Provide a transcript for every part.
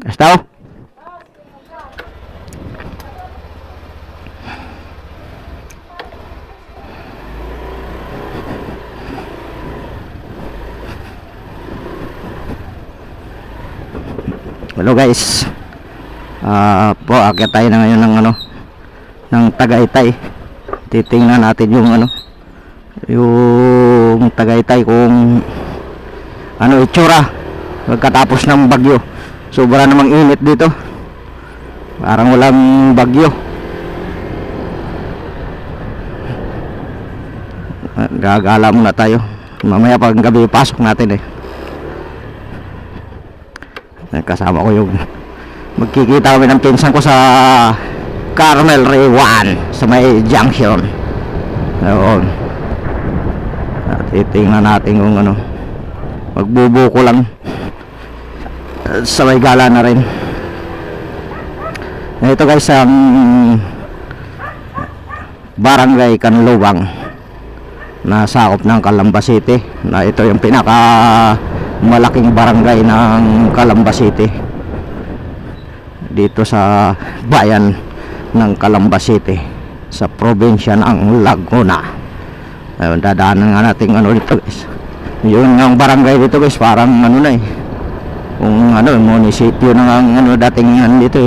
Estao? Hello guys. Aakyat tayo na ngayon ng ng Tagaytay. Titingnan natin yung yung Tagaytay kung itsura pagkatapos ng bagyo. Sobra namang init dito. Parang walang bagyo. Gagala muna tayo. Mamaya pag gabi pasok natin kasama ko yung magkikita kami ng pinsan ko sa Carmel Ray 1 sa may junction. Ayun. Titingnan natin kung magbubuko lang sa may gala na rin. Ito guys ang Barangay Canlubang na sakop ng Calamba City. Na ito yung pinaka malaking barangay ng Calamba City dito sa bayan ng Calamba City sa probinsya ng Laguna. Ayun, dadaanan nga natin dito guys. Yun ang barangay dito guys, parang kung munisipyo na ang dating dito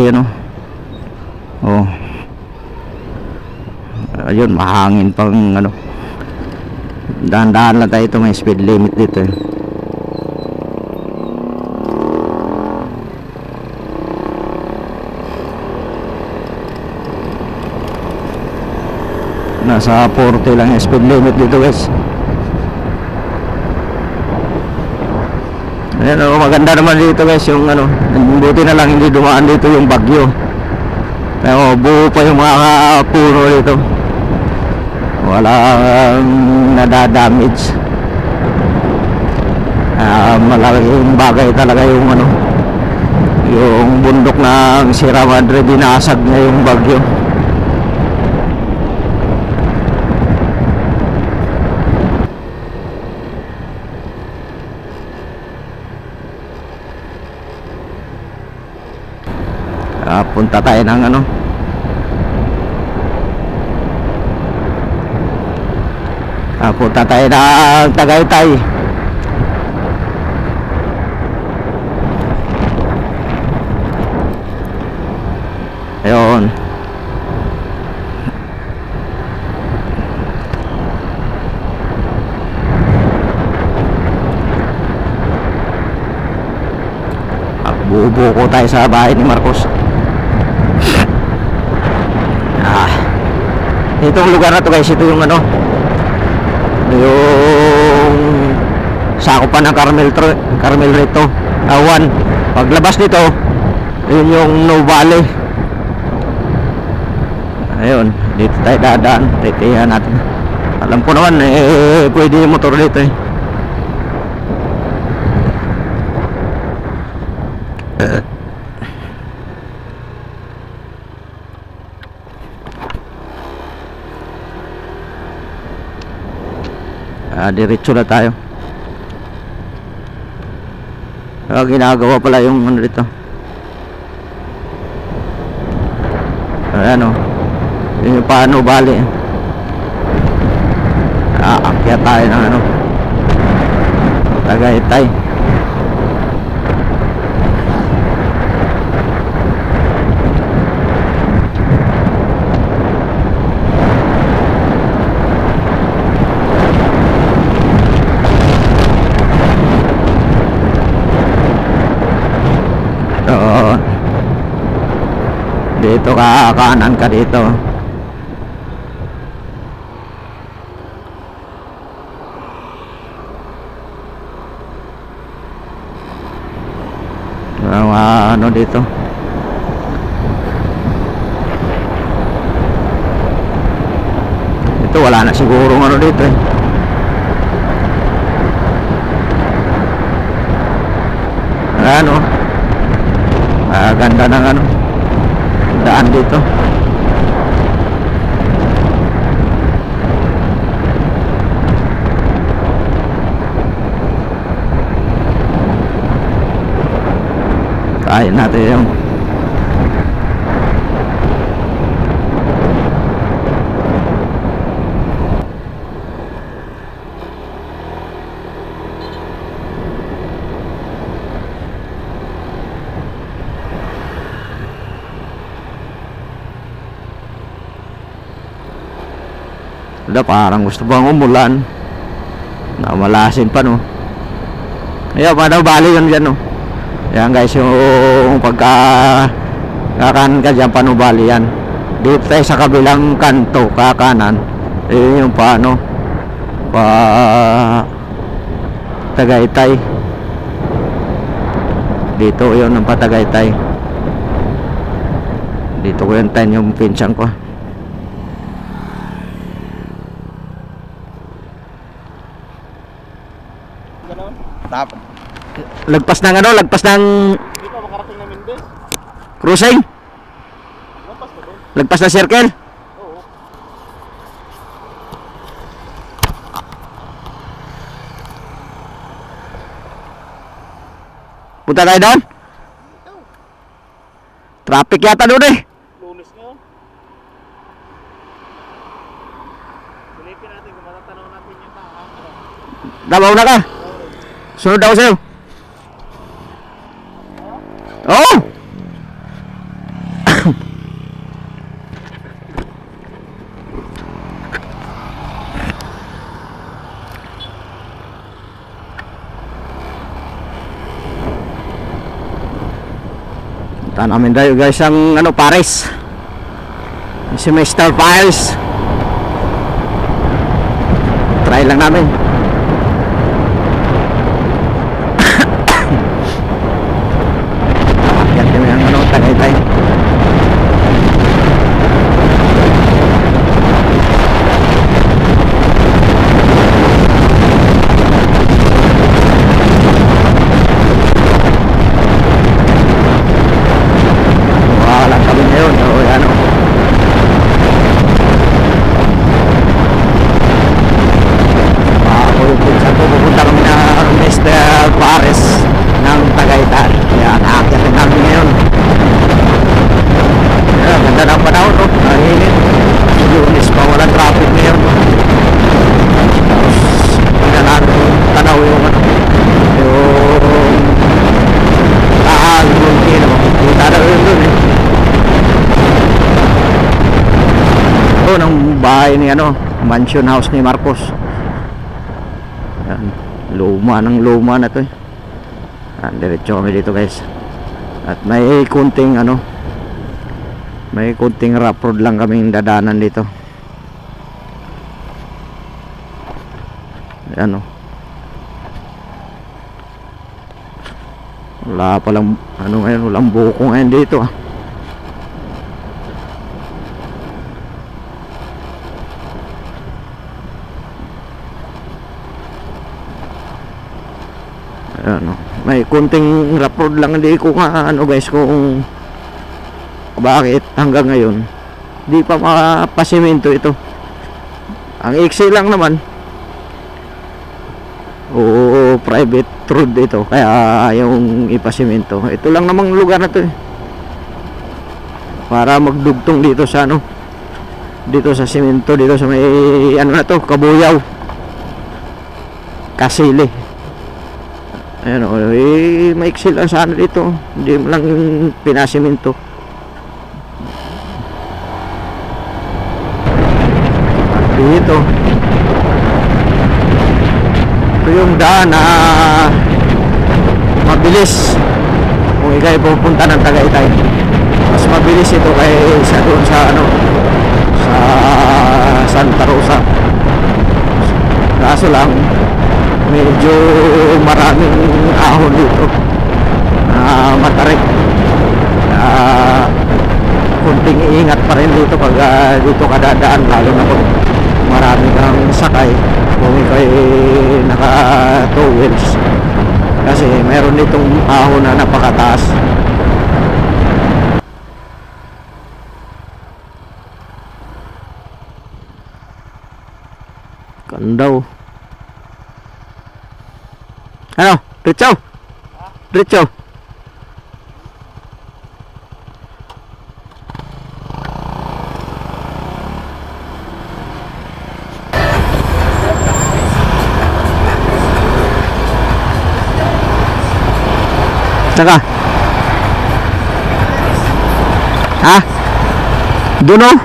oh. Ayun, mahangin pang dahan-dahan lang tayo. Ito may speed limit dito Nasa 40 lang yung speed limit dito guys. Ayan, maganda naman dito guys yung buti na lang hindi dumaan dito yung bagyo. Pero buo pa yung mga puno dito. Walang nadadamage. Malaking bagay talaga yung yung bundok ng Sierra Madre, dinasag na yung bagyo. Punta tayo ng punta tayo ng Tagaytay. Ayun. Bubuko tayo sa bahay ni Marcos. Itong lugar na to guys, ito yung yung sakupan ng Carmel Rito 1. Paglabas nito, yun yung No Valley. Ayun, dito tayo dadaan. Titihan natin. Alam ko naman pwede yung motor dito diretso na tayo. Ginagawa pala yung dito. Ayan yung paano bali. Aakyat tayo ng Tagaytay. Dito kanan ka dito. Dito. Ito wala na siguro dito ganda ng daan dito. bayan natin yun. Wala, parang gusto bang umulan. Namalasin pa, no. Ayan, paano bali yun dyan, no. Ayan guys, yung pagka kakanan ka dyan, paano bali yan. Dito tayo sa kabilang kanto, kakanan. Yung paano pa Tagaytay. Dito yun ang Patagaytay. Dito ko yung time yung pinsan ko. Dapat. Lagpas ng ano, lagpas ng Hindi pa makarating na Mendez. cruising, Lampas na doon. lagpas na circle. Oo. Punta tayo doon. Traffic yata doon eh. Lunes ngayon. Silipin natin kung matatanaw natin yung Dabaw na ka. Sunod ako sa'yo. Oo. Punta namin tayo guys ang ano, Paris. Si Mr. Paris. Try lang namin. Yan kami ang ano, Tagaytay. Wala kami ngayon. O yan o. Ako yung pinsan ko, pupunta kami na Mr. Paris ng Tagaytay. Yan, aakitin namin ngayon. Yan, ganda ng panahon, no? Nahinit. Lunes pa, walang traffic ngayon. Tapos, pinalaan ko tanaw yung ano, yung Taal, yung kino. Yung tanaw yun dun eh. Ito, ng bahay ni ano, mansion house ni Marcos. Yan, luma ng luma na to eh. Yan, diretso kami dito guys. At may kunting ano, may kunting rough road lang kaming dadanan dito. Yan o. Wala palang ano ngayon, walang buko ngayon dito ah. Ayan, may kunting rough road lang, hindi ko nga ano guys kung bakit hanggang ngayon di pa mapasimento ito. Ang iksi lang naman, o private road ito, kaya yung ipasimento. Ito lang namang lugar na to eh, para magdugtong dito sa ano, dito sa simento, dito sa may ano na to, Kabuyaw, Kasili. Ayan o, eh, maiksil lang sana dito, hindi lang yung pinasiminto. Dito ito yung daan na mabilis kung ikay pupunta ng Tagaytay. Mas mabilis ito kaysa doon sa ano, sa Santa Rosa. Kaso lang medyo maraming ahon dito na matarik. Kunting iingat pa rin dito pag dito kadadaan, lalo na pag marami kang sakay kung ikay naka 2 wheels, kasi mayroon ditong ahon na napakataas. Kandaw. Ano? Diretso? Diretso? Saka? Ha? Doon oh?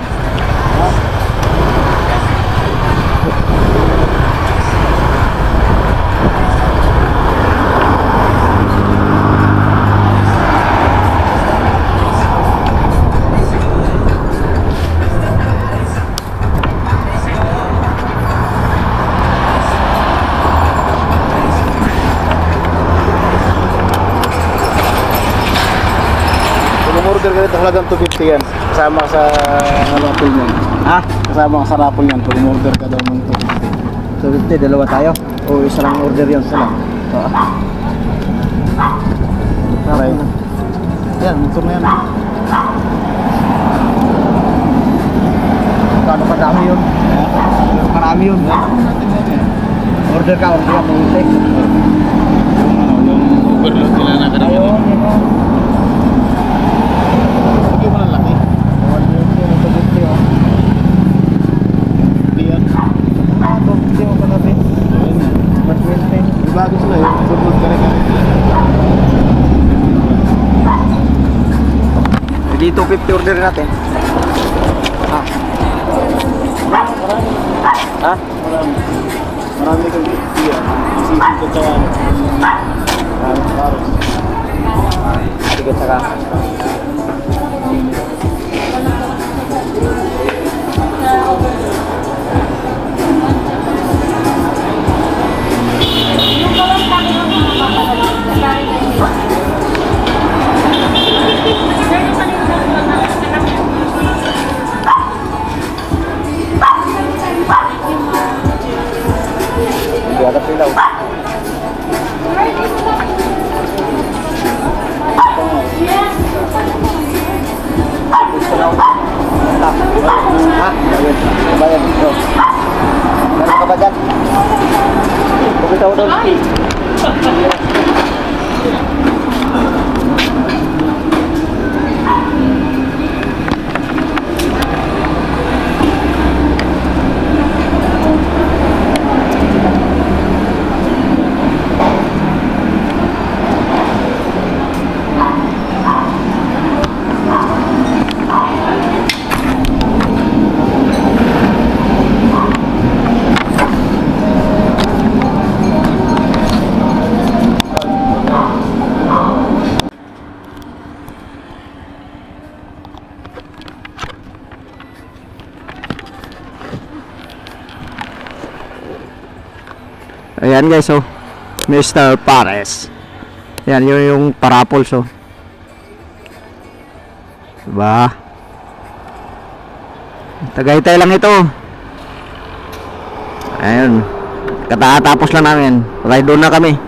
Order ka dito halagang 250 yan. Kasama sa raffle niyan. Ha? Kasama sa raffle niyan. Kung order ka daw ng 250. 250, dalawa tayo? O isa lang order yun, isa lang? Oo. Aray. Yan, motor na yan. Kano kadami yun? Marami yun. Order ka, order ka, may Yung overload nila na ganun. Ayun, yun o. Hindi mo lang laki. Hindi yan. Hindi mo pa natin. May bago sila yun. Overload ka rin ka. Hindi 250 order natin. Ha? Ha? Marami kang 50 yan. Isipin ko sa ano. Paros. Sige, saka. Hindi ada pilaw. Ha? Bayan. Meron ka ba dyan? Pagkitaw doon. Ayan guys, oh. Mr. Pares. Yan, yun yung parapols, oh. Diba? Tagaytay lang ito. Ayun. Katatapos lang namin. Ride doon na kami.